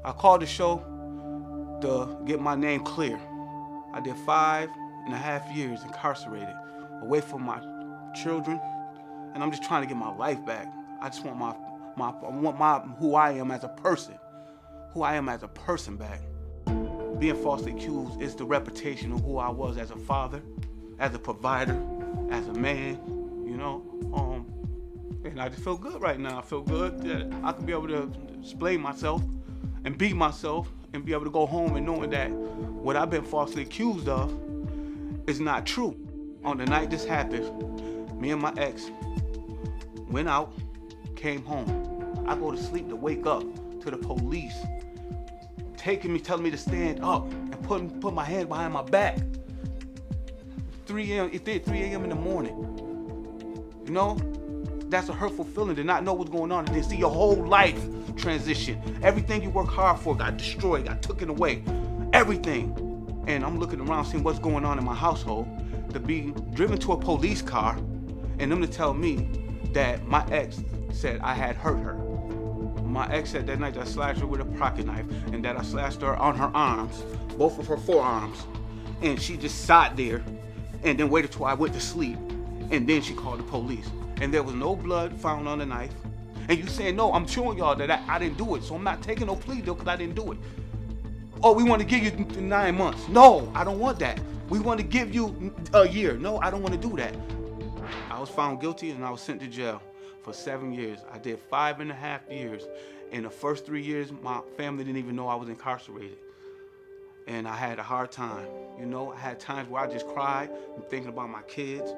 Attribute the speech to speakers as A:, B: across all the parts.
A: I called the show to get my name clear. I did 5.5 years incarcerated, away from my children, and I'm just trying to get my life back. I just want I want who I am as a person, back. Being falsely accused is the reputation of who I was as a father, as a provider, as a man, you know. And I just feel good right now. I feel good that I can be able to display myself and be myself and be able to go home and knowing that what I've been falsely accused of is not true. On the night this happened, me and my ex went out, came home. I go to sleep to wake up to the police taking me, telling me to stand up and put my hands behind my back. 3 a.m. It did 3 a.m. in the morning. You know, that's a hurtful feeling to not know what's going on and then see your whole life transition. Everything you work hard for got destroyed, got taken away, everything. And I'm looking around seeing what's going on in my household, to be driven to a police car and them to tell me that my ex said I had hurt her. My ex said that night that I slashed her with a pocket knife and that I slashed her on her arms, both of her forearms, and she just sat there and then waited till I went to sleep, and then she called the police. And there was no blood found on the knife. And you saying, no, I'm showing y'all that I didn't do it, so I'm not taking no plea deal because I didn't do it. Oh, we want to give you 9 months. No, I don't want that. We want to give you a year. No, I don't want to do that. I was found guilty and I was sent to jail for 7 years. I did 5.5 years. In the first 3 years, my family didn't even know I was incarcerated. And I had a hard time. You know, I had times where I just cried and thinking about my kids,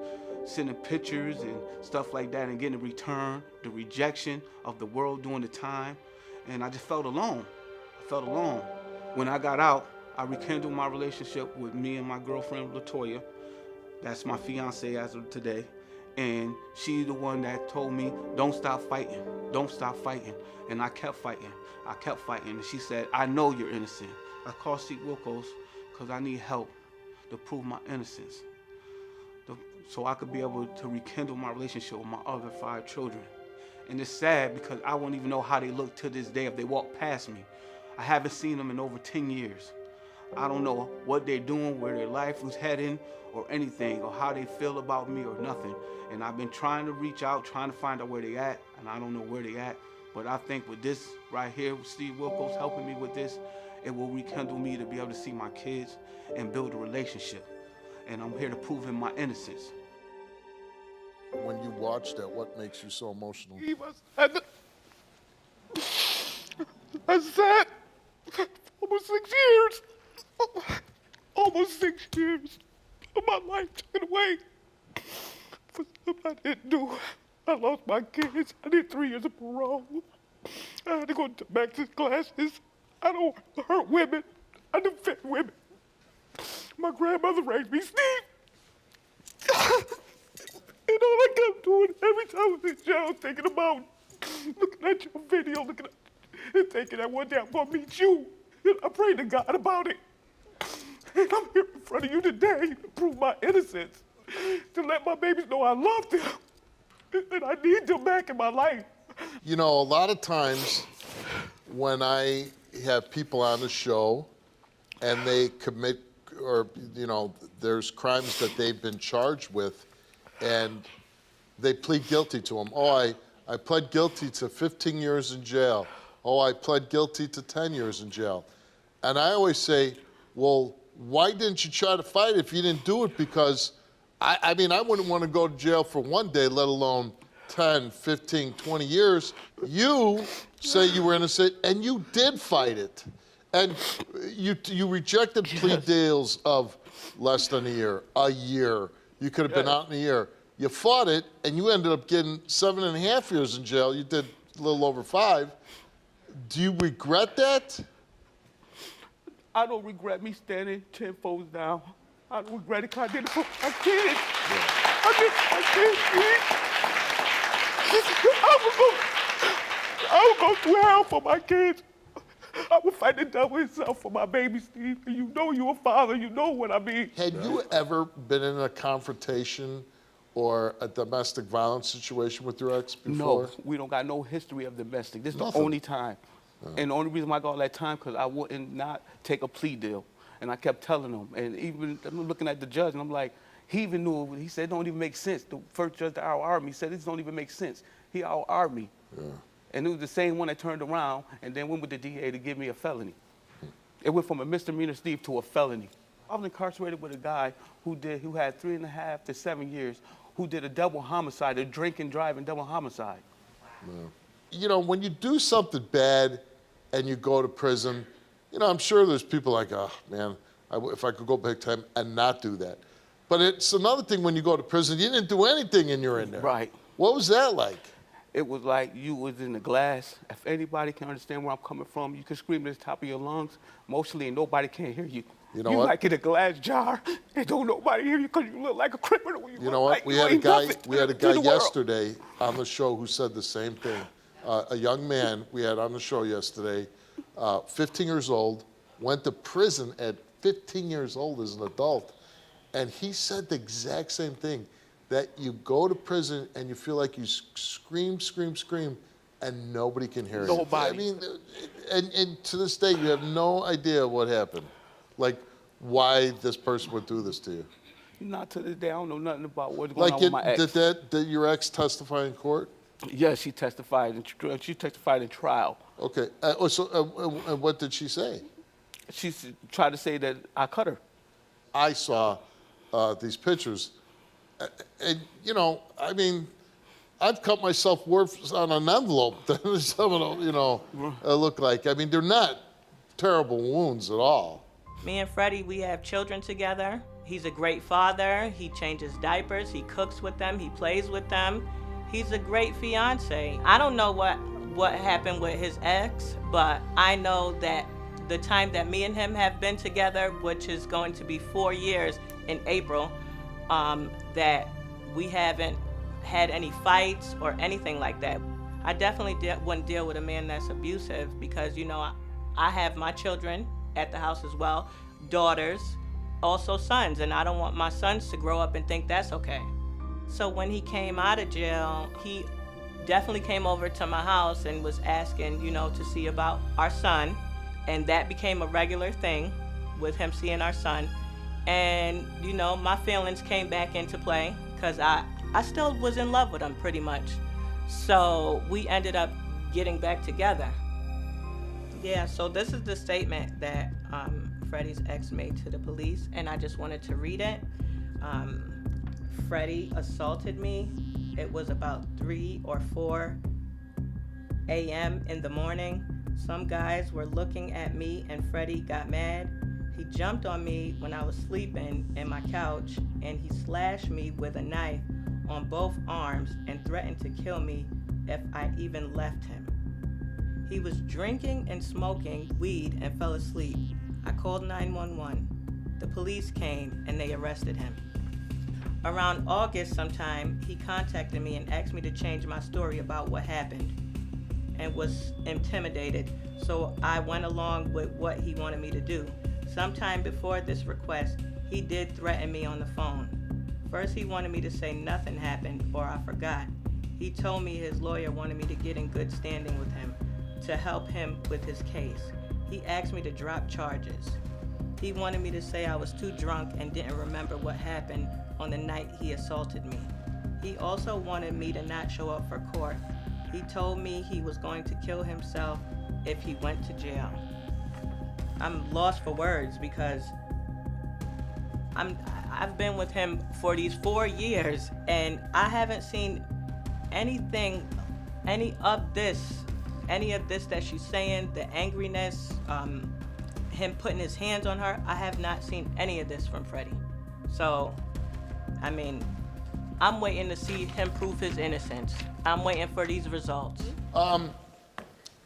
A: sending pictures and stuff like that and getting the return, the rejection of the world during the time. And I just felt alone. I felt alone. When I got out, I rekindled my relationship with me and my girlfriend, Latoya. That's my fiance as of today. And she's the one that told me, don't stop fighting, don't stop fighting. And I kept fighting, And she said, I know you're innocent. I called Seek Wilkos because I need help to prove my innocence, so I could be able to rekindle my relationship with my other 5 children. And it's sad because I won't even know how they look to this day if they walk past me. I haven't seen them in over 10 years. I don't know what they're doing, where their life was heading, or anything, or how they feel about me, or nothing. And I've been trying to reach out, trying to find out where they at, and I don't know where they at. But I think with this right here, with Steve Wilkos helping me with this, it will rekindle me to be able to see my kids and build a relationship. And I'm here to prove him my innocence.
B: When you watch that, what makes you so emotional?
C: He was, I sat almost 6 years. Almost 6 years of my life taken away for something I didn't do. I lost my kids. I did 3 years of parole. I had to go back to classes. I don't hurt women. I defend women. My grandmother raised me, Steve. And all I kept doing every time I was in jail, thinking about looking at your video, looking at and thinking that one day I'm gonna meet you. And I prayed to God about it. And I'm here in front of you today to prove my innocence, to let my babies know I love them, and I need them back in my life.
B: You know, a lot of times when I have people on the show and they commit, or, you know, there's crimes that they've been charged with and they plead guilty to them. Oh, I pled guilty to 15 years in jail. Oh, I pled guilty to 10 years in jail. And I always say, well, why didn't you try to fight if you didn't do it? Because, I mean, I wouldn't want to go to jail for one day, let alone 10, 15, 20 years. You say you were innocent, and you did fight it. And you rejected plea deals of less than a year. You could have been out in a year. You fought it, and you ended up getting 7.5 years in jail. You did a little over 5. Do you regret that?
A: I don't regret me standing 10 foes down. I don't regret it because I did it for my kids. I did it for my kids. I would go through hell for my kids. I would fight the devil himself for my baby, Steve. And you know you're a father. You know what I mean.
B: Had you ever been in a confrontation or a domestic violence situation with your ex before?
A: No, we don't got no history of domestic. This is the
B: Nothing.
A: only time. And the only reason why I got all that time because I wouldn't not take a plea deal. And I kept telling him. And even I'm looking at the judge, and I'm like, he even knew, he said, it don't even make sense. The first judge that out-argued me said, this don't even make sense. He out-argued me. Yeah. And it was the same one that turned around and then went with the DA to give me a felony. It went from a misdemeanor, Steve, to a felony. I was incarcerated with a guy who had 3.5 to 7 years, who did a double homicide, a drink and drive and double homicide.
B: Yeah. You know, when you do something bad and you go to prison, you know, I'm sure there's people like, oh, man, if I could go back time and not do that. But it's another thing when you go to prison, you didn't do anything and you're in there.
A: Right.
B: What was that like?
A: It was like you was in the glass. If anybody can understand where I'm coming from, you can scream at the top of your lungs, mostly, and nobody can hear you.
B: You know what?
A: Like in a glass jar, and don't nobody hear you because you look like a criminal.
B: You know what? We had a guy yesterday on the show who said the same thing. A young man we had on the show yesterday, 15 years old, went to prison at 15 years old as an adult. And he said the exact same thing, that you go to prison and you feel like you scream, and nobody can hear you.
A: Nobody.
B: I mean, and to this day, you have no idea what happened. Like, why this person would do this to you.
A: Not to this day, I don't know nothing about what's going on with my ex.
B: Did your ex testify in court?
A: Yes, she testified in trial.
B: Okay. And what did she say?
A: She tried to say that I cut her.
B: I saw these pictures. And, you know, I mean, I've cut myself worse on an envelope than some of them, you know, look like. I mean, they're not terrible wounds at all.
D: Me and Freddie, we have children together. He's a great father. He changes diapers. He cooks with them. He plays with them. He's a great fiance. I don't know what happened with his ex, but I know that the time that me and him have been together, which is going to be 4 years in April, that we haven't had any fights or anything like that. I definitely wouldn't deal with a man that's abusive because, you know, I have my children at the house as well, daughters, also sons, and I don't want my sons to grow up and think that's okay. So when he came out of jail, he definitely came over to my house and was asking, you know, to see about our son, and that became a regular thing with him seeing our son. And, you know, my feelings came back into play because I still was in love with him pretty much. So we ended up getting back together. Yeah, so this is the statement that Freddie's ex made to the police, and I just wanted to read it. Freddie assaulted me. It was about 3 or 4 a.m. in the morning. Some guys were looking at me and Freddie got mad. He jumped on me when I was sleeping in my couch and he slashed me with a knife on both arms and threatened to kill me if I even left him. He was drinking and smoking weed and fell asleep. I called 911. The police came and they arrested him. Around August sometime, he contacted me and asked me to change my story about what happened and was intimidated, so I went along with what he wanted me to do. Sometime before this request, he did threaten me on the phone. First, he wanted me to say nothing happened or I forgot. He told me his lawyer wanted me to get in good standing with him to help him with his case. He asked me to drop charges. He wanted me to say I was too drunk and didn't remember what happened on the night he assaulted me. He also wanted me to not show up for court. He told me he was going to kill himself if he went to jail. I'm lost for words because I've been with him for these 4 years and I haven't seen anything, any of this that she's saying, the angriness, him putting his hands on her. I have not seen any of this from Freddie. So, I mean, I'm waiting to see him prove his innocence. I'm waiting for these results.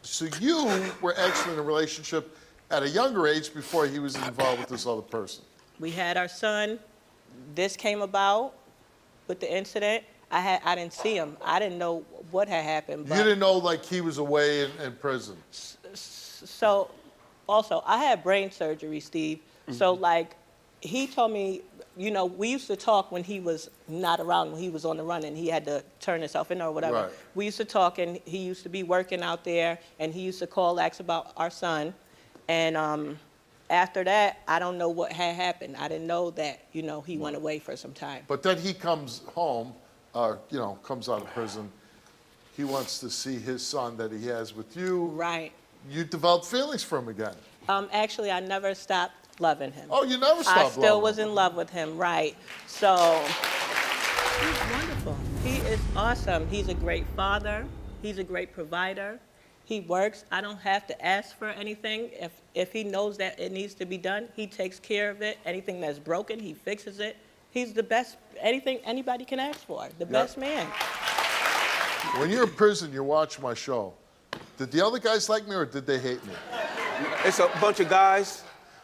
B: So you were actually in a relationship at a younger age before he was involved with this other person.
D: We had our son. This came about with the incident. I didn't see him. I didn't know what had happened. But
B: you didn't know, like, he was away in prison.
D: So, also, I had brain surgery, Steve. Mm-hmm. So, like, he told me you know, we used to talk when he was not around, when he was on the run and he had to turn himself in or whatever.
B: Right.
D: We used to talk, and he used to be working out there, and he used to call, ask about our son. And after that, I don't know what had happened. I didn't know that, you know, he went away for some time.
B: But then he comes home, you know, comes out of prison. He wants to see his son that he has with you.
D: Right.
B: You developed feelings for him again.
D: Actually, I never stopped loving him.
B: Oh, you never stopped
D: I
B: loving
D: still was
B: him.
D: in love with him, right. So, he's wonderful. He is awesome. He's a great father. He's a great provider. He works. I don't have to ask for anything. If he knows that it needs to be done, he takes care of it. Anything that's broken, he fixes it. He's the best, anything anybody can ask for, the best man.
B: When you're in prison, you watch my show. Did the other guys like me or did they hate me?
A: It's a bunch of guys,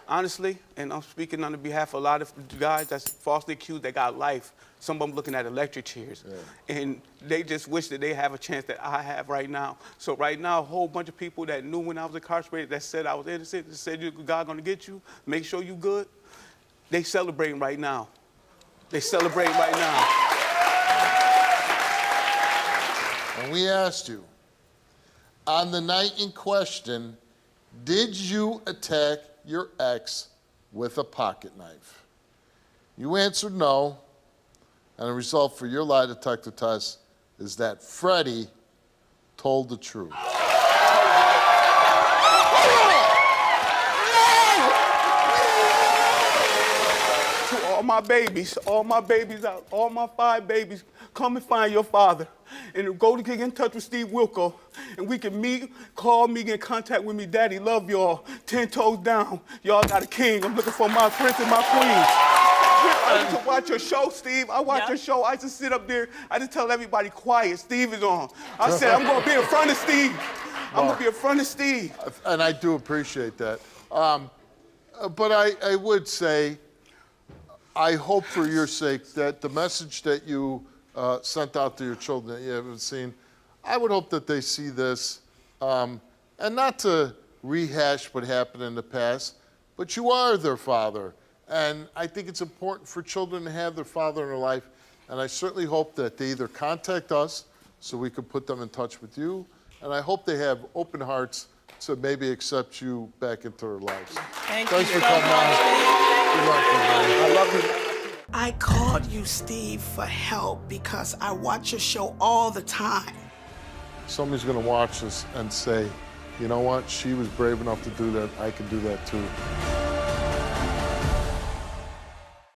A: honestly, and I'm speaking on behalf of a lot of guys that's falsely accused that got life. Some of them looking at electric chairs. Yeah. And they just wish that they have a chance that I have right now. So right now, a whole bunch of people that knew when I was incarcerated that said I was innocent, that said God gonna get you, make sure you good, they celebrating right now. They celebrating right now.
B: And we asked you, on the night in question, did you attack your ex with a pocket knife? You answered no, and the result for your lie detector test is that Freddie told the truth.
A: To all my babies out, all my 5 babies, come and find your father. And go to get in touch with Steve Wilkos, and we can meet, call me, get in contact with me. Daddy, love y'all. 10 toes down. Y'all got a king. I'm looking for my prince and my queen. I used to watch your show, Steve. I watch your show. I used to sit up there. I just tell everybody, quiet, Steve is on. I said, I'm going to be in front of Steve. I'm going to be in front of Steve.
B: And I do appreciate that. But I would say, I hope for your sake that the message that you sent out to your children that you haven't seen, I would hope that they see this, and not to rehash what happened in the past, but you are their father. And I think it's important for children to have their father in their life, and I certainly hope that they either contact us so we can put them in touch with you, and I hope they have open hearts to maybe accept you back into their lives.
D: Thanks
B: for coming on. Good luck, everybody.
A: I love you.
E: I called you, Steve, for help because I watch your show all the time.
B: Somebody's going to watch this and say, you know what, she was brave enough to do that, I can do that too.